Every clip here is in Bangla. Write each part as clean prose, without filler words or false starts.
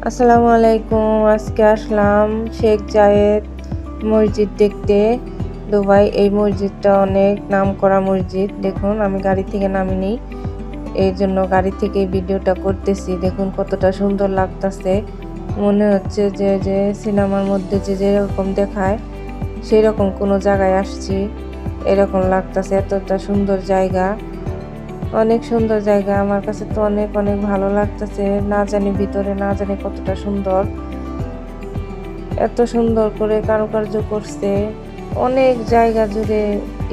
আসসালামু আলাইকুম। আজকে আসলাম শেখ জায়েদ মসজিদ দেখতে দুবাই। এই মসজিদটা অনেক নামকরা মসজিদ। দেখুন আমি গাড়ি থেকে নামিনি, এই জন্য গাড়ি থেকে ভিডিওটা করতেছি। দেখুন কতটা সুন্দর লাগতেছে, মনে হচ্ছে যে সিনেমার মধ্যে যেরকম দেখায় সেই রকম কোনো জায়গায় আসছি এরকম লাগতেছে। এতটা সুন্দর জায়গা, অনেক সুন্দর জায়গা। আমার কাছে তো অনেক অনেক ভালো লাগতেছে। না জানি ভিতরে না জানি কতটা সুন্দর, এত সুন্দর করে কারুকার্য করছে অনেক জায়গা জুড়ে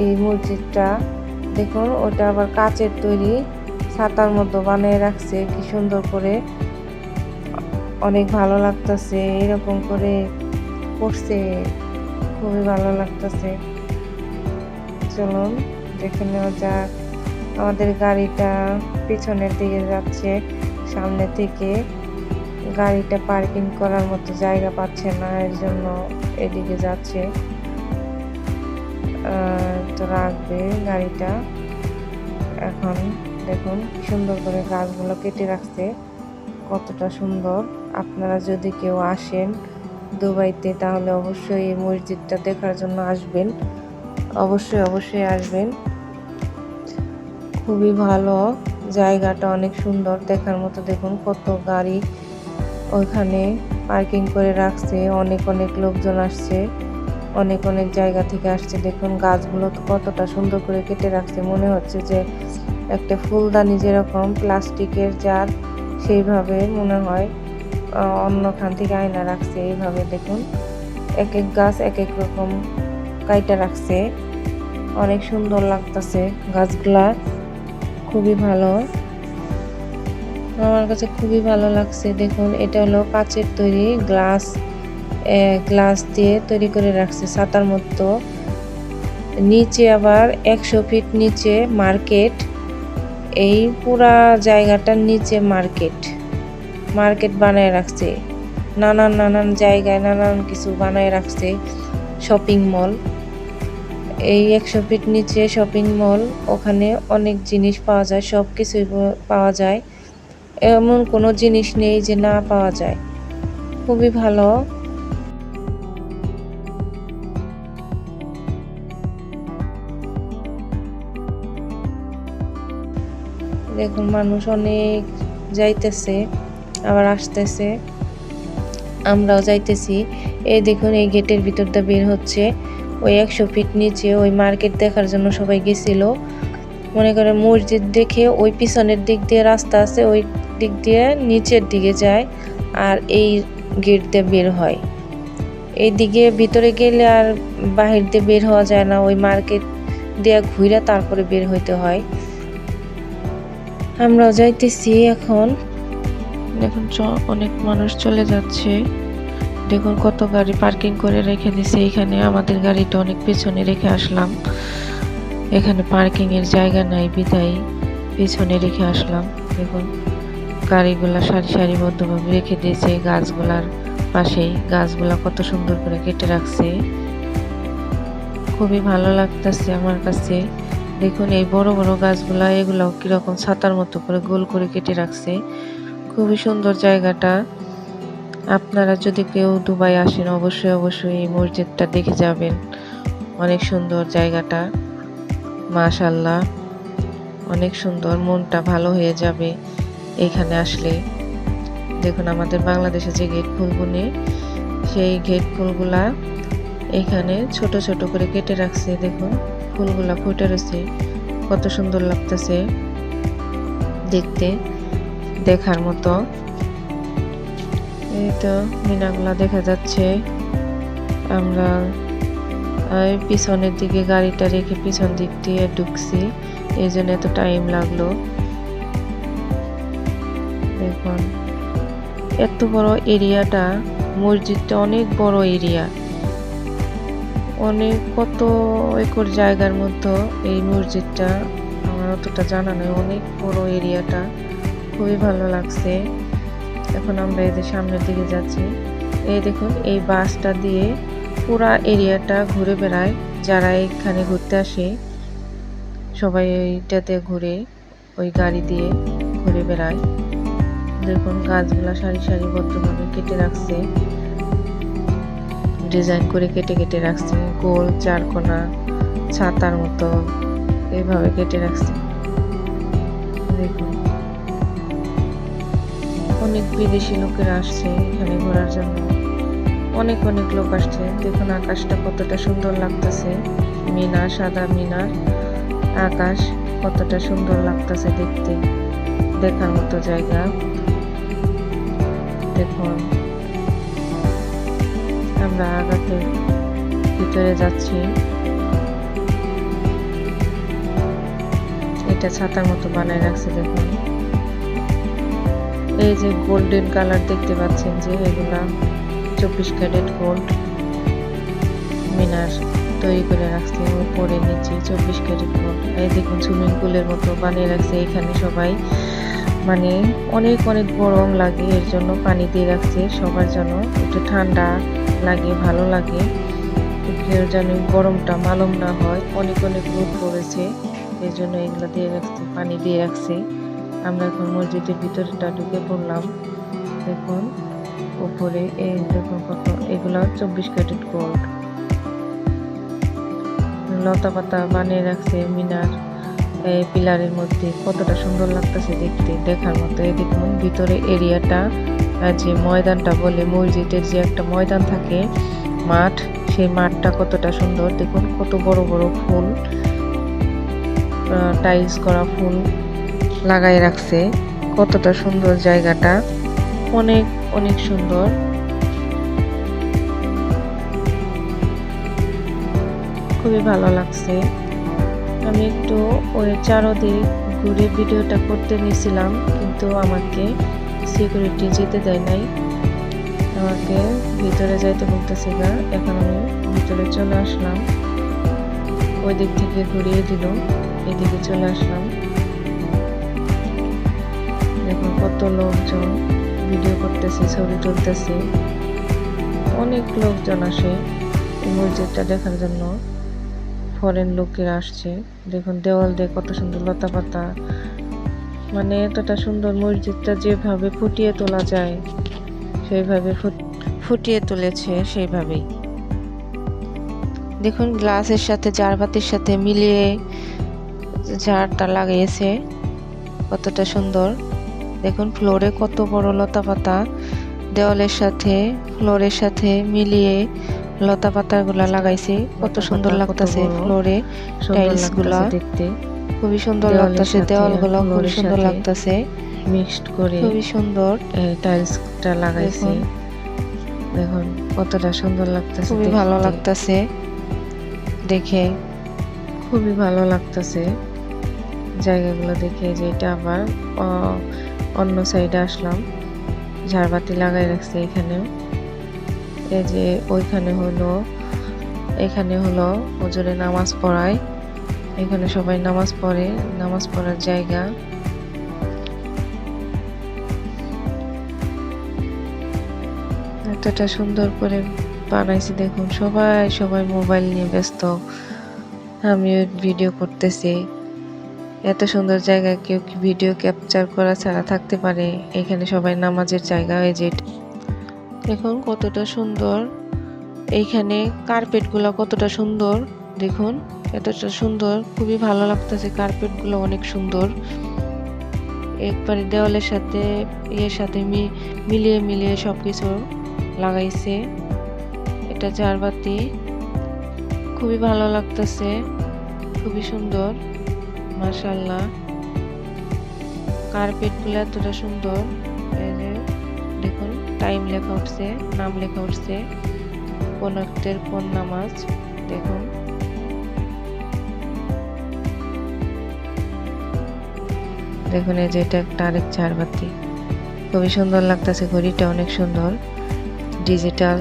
এই মসজিদটা। দেখুন ওটা আবার কাচের তৈরি, ছাতার মতো বানিয়ে রাখছে কি সুন্দর করে, অনেক ভালো লাগতেছে এরকম করে করছে, খুবই ভালো লাগতেছে। চলুন দেখে নেওয়া যাক। আমাদের গাড়িটা পিছনের দিকে যাচ্ছে, সামনে থেকে গাড়িটা পার্কিং করার মতো জায়গা পাচ্ছে না, এর জন্য এদিকে যাচ্ছে। তো রাখবে গাড়িটা। এখন দেখুন কি সুন্দর করে গাছগুলো কেটে রাখছে, কতটা সুন্দর। আপনারা যদি কেউ আসেন দুবাইতে তাহলে অবশ্যই এই মসজিদটা দেখার জন্য আসবেন, অবশ্যই অবশ্যই আসবেন। খুবই ভালো জায়গাটা, অনেক সুন্দর দেখার মতো। দেখুন কত গাড়ি ওইখানে পার্কিং করে রাখছে, অনেক অনেক লোকজন আসছে, অনেক অনেক জায়গা থেকে আসছে। দেখুন গাছগুলো তো কতটা সুন্দর করে কেটে রাখছে, মনে হচ্ছে যে একটা ফুলদানি যেরকম প্লাস্টিকের জার সেইভাবে মনে হয় অন্যখান থেকে আয়না রাখছে এইভাবে। দেখুন এক এক গাছ এক এক রকম কাইটা রাখছে, অনেক সুন্দর লাগতেছে গাছগুলা, খুবই ভালো। আমার কাছে খুবই ভালো লাগছে। দেখুন এটা হলো কাচের তৈরি, গ্লাস দিয়ে তৈরি করে রাখছে ছাতার মতো। নিচে আবার 100 ফিট নিচে মার্কেট, এই পুরা জায়গাটার নিচে মার্কেট বানায় রাখছে। নানান নানান জায়গায় নানান কিছু বানায় রাখছে, শপিং মল। এই 100 ফিট নিচে শপিং মল, ওখানে অনেক জিনিস পাওয়া যায়, সব কিছুই পাওয়া যায়, এমন কোনো জিনিস নেই যে না পাওয়া যায়। খুবই ভালো। দেখুন মানুষ অনেক যাইতেছে আবার আসতেছে, আমরাও যাইতেছি। এই দেখুন এই গেটের ভিতরটা বের হচ্ছে। ওই 100 ফিট নিচে ওই মার্কেট দেখার জন্য সবাই গেছিল। মনে করেন মসজিদ দেখে ওই পিছনের দিক দিয়ে রাস্তা আছে, ওই দিক দিয়ে নিচের দিকে যায়, আর এই গেট দিয়ে বের হয়। এই দিকে ভিতরে গেলে আর বাহির দিয়ে বের হওয়া যায় না, ওই মার্কেট দিয়ে ঘুরে তারপরে বের হইতে হয়। আমরাও যাইতেছি এখন। দেখুন অনেক মানুষ চলে যাচ্ছে। দেখুন কত গাড়ি পার্কিং করে রেখে দিছে এইখানে। আমাদের গাড়িটা অনেক পেছনে রেখে আসলাম, এখানে পার্কিং এর জায়গা নাই বিধায় পেছনে রেখে আসলাম। দেখুন গাড়িগুলা সারি সারিবদ্ধভাবে রেখে দিয়েছে গাছগুলার পাশেই। গাছগুলা কত সুন্দর করে কেটে রাখছে, খুবই ভালো লাগতেছে আমার কাছে। দেখুন এই বড় বড় গাছগুলা, এগুলাও কিরকম ছাতার মতো করে গোল করে কেটে রাখছে, খুবই সুন্দর জায়গাটা। আপনারা যদি কেউ দুবাই আসেন অবশ্যই অবশ্যই এই মসজিদটা দেখে যাবেন, অনেক সুন্দর জায়গাটা, মাশাআল্লাহ অনেক সুন্দর, মনটা ভালো হয়ে যাবে এখানে আসলে। দেখুন আমাদের বাংলাদেশে যে গেট ফুল বুনে, সেই গেট ফুলগুলা এখানে ছোট ছোট করে কেটে রাখছে। দেখুন ফুলগুলা ফুটে রয়েছে, কত সুন্দর লাগতেছে দেখতে, দেখার মতো। এই তো মিনাগুলা দেখা যাচ্ছে। আমরা পিছনের দিকে গাড়িটা রেখে পিছন দিক দিয়ে ঢুকছি, এই জন্য এত টাইম লাগলো। দেখুন এত বড় এরিয়াটা, মসজিদটা অনেক বড় এরিয়া, অনেক কত একর জায়গার মধ্যে এই মসজিদটা, আমার অতটা জানা নেই। অনেক বড় এরিয়াটা, খুবই ভালো লাগছে। এখন আমরা এদের সামনের দিকে যাচ্ছি। এই দেখুন এই বাসটা দিয়ে পুরা এরিয়াটা ঘুরে বেড়ায়, যারা এখানে ঘুরতে আসে সবাই এইটাতে ঘুরে, ওই গাড়ি দিয়ে ঘুরে বেড়ায়। দেখুন গাছগুলা সারি সারিবদ্ধভাবে কেটে রাখছে, ডিজাইন করে কেটে কেটে রাখছে, গোল চারকোনা ছাতার মতো এইভাবে কেটে রাখছে। দেখুন অনেক বিদেশি লোকেরা আসছে এখানে ঘোরার জন্য, অনেক অনেক লোক আসছে। দেখুন আকাশটা কতটা সুন্দর লাগতেছে, মিনার, সাদা মিনার, আকাশ কতটা সুন্দর লাগতেছে দেখতে, দেখার মতো জায়গা। দেখুন আমরা আগাতে ভিতরে যাচ্ছি, এটা ছাতার মতো বানায় রাখছে। দেখুন এই যে গোল্ডেন কালার দেখতে পাচ্ছেন, যে এগুলা 24 ক্যারেট গোল্ড মিনার তৈরি করে রাখছে, উপরে নিচে 24 ক্যারেট গোল্ড। এই দেখুন সুইমিং পুলের মতো বানিয়ে রাখছে, এখানে সবাই মানে অনেক অনেক গরম লাগে, এর জন্য পানি দিয়ে রাখছে সবার জন্য, একটু ঠান্ডা লাগে, ভালো লাগে, কেউ যেন গরমটা মালুম না হয়। অনেক অনেক রোদ পড়েছে, এই জন্য এগুলো দিয়ে রাখছে, পানি দিয়ে রাখছে। আমরা এখন মসজিদের ভিতরটা ঢুকে পড়লাম। দেখুন উপরে এই দেখুন কত, এগুলো 24 ক্যারেট গোল্ড, লতা পাতা বানিয়ে রাখছে মিনার এই পিলারের মধ্যে, কতটা সুন্দর লাগতেছে দেখতে, দেখার মতো। এই দেখুন ভিতরে এরিয়াটা, যে ময়দানটা বলে, মসজিদের যে একটা ময়দান থাকে মাঠ, সেই মাঠটা কতটা সুন্দর। দেখুন কত বড় বড় ফুল, টাইলস করা ফুল লাগাই রাখছে, কতটা সুন্দর জায়গাটা, অনেক অনেক সুন্দর। খুবই ভালো লাগছে। আমি একটু ওই চারদিক ঘুরে ভিডিওটা করতে নিয়েছিলাম, কিন্তু আমাকে সিকিউরিটি যেতে দেয় নাই, আমাকে ভিতরে যাইতে বলতেছে না। এখন আমি ভিতরে চলে আসলাম, ওই দিক থেকে ঘুরিয়ে দিল, এদিকে চলে আসলাম। দেখুন কত লোকজন ভিডিও করতেছে, ছবি তুলতেছে, অনেক লোকজন আসে এই মসজিদটা দেখার জন্য, ফরেন লোকেরা আসছে। দেখুন দেওয়াল দিয়ে কত সুন্দর লতা পাতা, মানে এতটা সুন্দর মসজিদটা যেভাবে ফুটিয়ে তোলা যায় সেইভাবে ফুটিয়ে তুলেছে সেইভাবেই। দেখুন গ্লাসের সাথে জারবাতির সাথে মিলিয়ে ঝাড়টা লাগিয়েছে, কতটা সুন্দর। দেখুন ফ্লোরে কত বড় লতা পাতা, দেওয়ালের সাথে ফ্লোরের সাথে মিলিয়ে লতা পাতাগুলা লাগাইছে, কত সুন্দর লাগতেছে। ফ্লোরে টাইলস গুলা দেখতে খুবই সুন্দর লাগতেছে, দেওয়ালগুলো খুবই সুন্দর লাগতেছে, মিক্সড করে খুবই সুন্দর টাইলসটা লাগাইছে। দেখুন কতটা সুন্দর লাগতেছে, খুবই ভালো লাগতেছে দেখে, খুবই ভালো লাগতেছে জায়গাগুলো দেখে। যে এটা আবার অন্য সাইডে আসলাম, ঝাড়বাতি লাগাই রাখছে এখানেও। এই যে ওইখানে হলো, এখানে হলো হুজুরে নামাজ পড়ায়, এখানে সবাই নামাজ পড়ে, নামাজ পড়ার জায়গা। এতটা সুন্দর করে বানাইছি, দেখুন সবাই মোবাইল নিয়ে ব্যস্ত, আমিও ভিডিও করতেছি। এত সুন্দর জায়গা কেউ কি ভিডিও ক্যাপচার করা ছাড়া থাকতে পারে? এখানে সবাই নামাজের জায়গা। এই যে দেখুন কতটা সুন্দর, এইখানে কার্পেট গুলা কতটা সুন্দর, দেখুন এতটা সুন্দর, খুবই ভালো লাগতেছে। কার্পেট গুলো অনেক সুন্দর, একবারে দেওয়ালের সাথে ইয়ের সাথে মিলিয়ে মিলিয়ে সবকিছু লাগাইছে। এটা ঝাড়বাতি, খুবই ভালো লাগতেছে, খুবই সুন্দর, মাশাআল্লাহ। কার্পেট গুলো এতটা সুন্দর। এই যে দেখুন টাইম লেখা উঠছে, নাম লেখা উঠছে, কোন ওয়াক্তের কোন নামাজ। দেখুন দেখুন এই যে এটা একটা আরেক ঝাড়বাতি, খুবই সুন্দর লাগতেছে। ঘড়িটা অনেক সুন্দর, ডিজিটাল,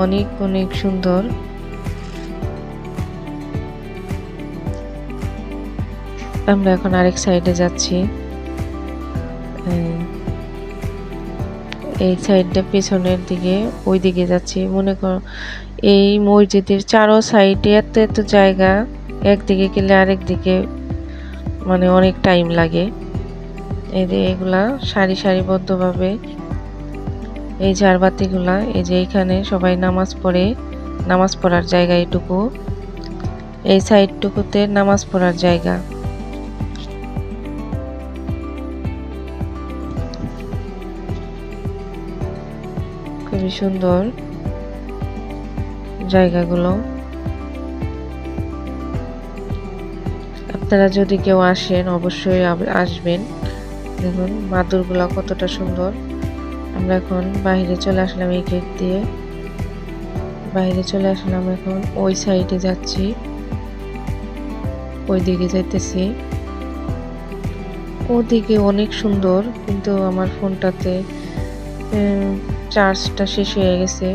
অনেক অনেক সুন্দর। আমরা এখন আরেক সাইডে যাচ্ছি, এই সাইডটা পেছনের দিকে, ওই দিকে যাচ্ছি। মনে করো এই মসজিদের চারো সাইডে এত এত জায়গা, একদিকে গেলে আরেক দিকে মানে অনেক টাইম লাগে। এই যে এগুলা সারি সারিবদ্ধভাবে এই ঝাড়বাতিগুলা, এই যে এখানে সবাই নামাজ পড়ে, নামাজ পড়ার জায়গা এটুকু, এই সাইডটুকুতে নামাজ পড়ার জায়গা। খুবই সুন্দর জায়গাগুলো। আপনারা যদি কেউ আসেন অবশ্যই আসবেন। দেখুন মাদুরগুলা কতটা সুন্দর। আমরা এখন বাইরে চলে আসলাম, এই গেট দিয়ে বাইরে চলে আসলাম। এখন ওই সাইডে যাচ্ছি, ওই দিকে যাইতেছি। ওদিকে অনেক সুন্দর, কিন্তু আমার ফোনটাতে চার্জটা শেষ হয়ে গেছে।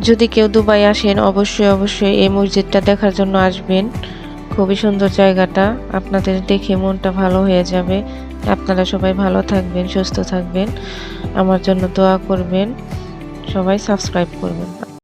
যদি কেউ দুবাই আসেন অবশ্যই এই মসজিদটা দেখার জন্য আসবেন। খুবই সুন্দর জায়গাটা, আপনাদের দেখে মনটা ভালো হয়ে যাবে। আপনারা সবাই ভালো থাকবেন, সুস্থ থাকবেন, আমার জন্য দোয়া করবেন, সবাই সাবস্ক্রাইব করবেন।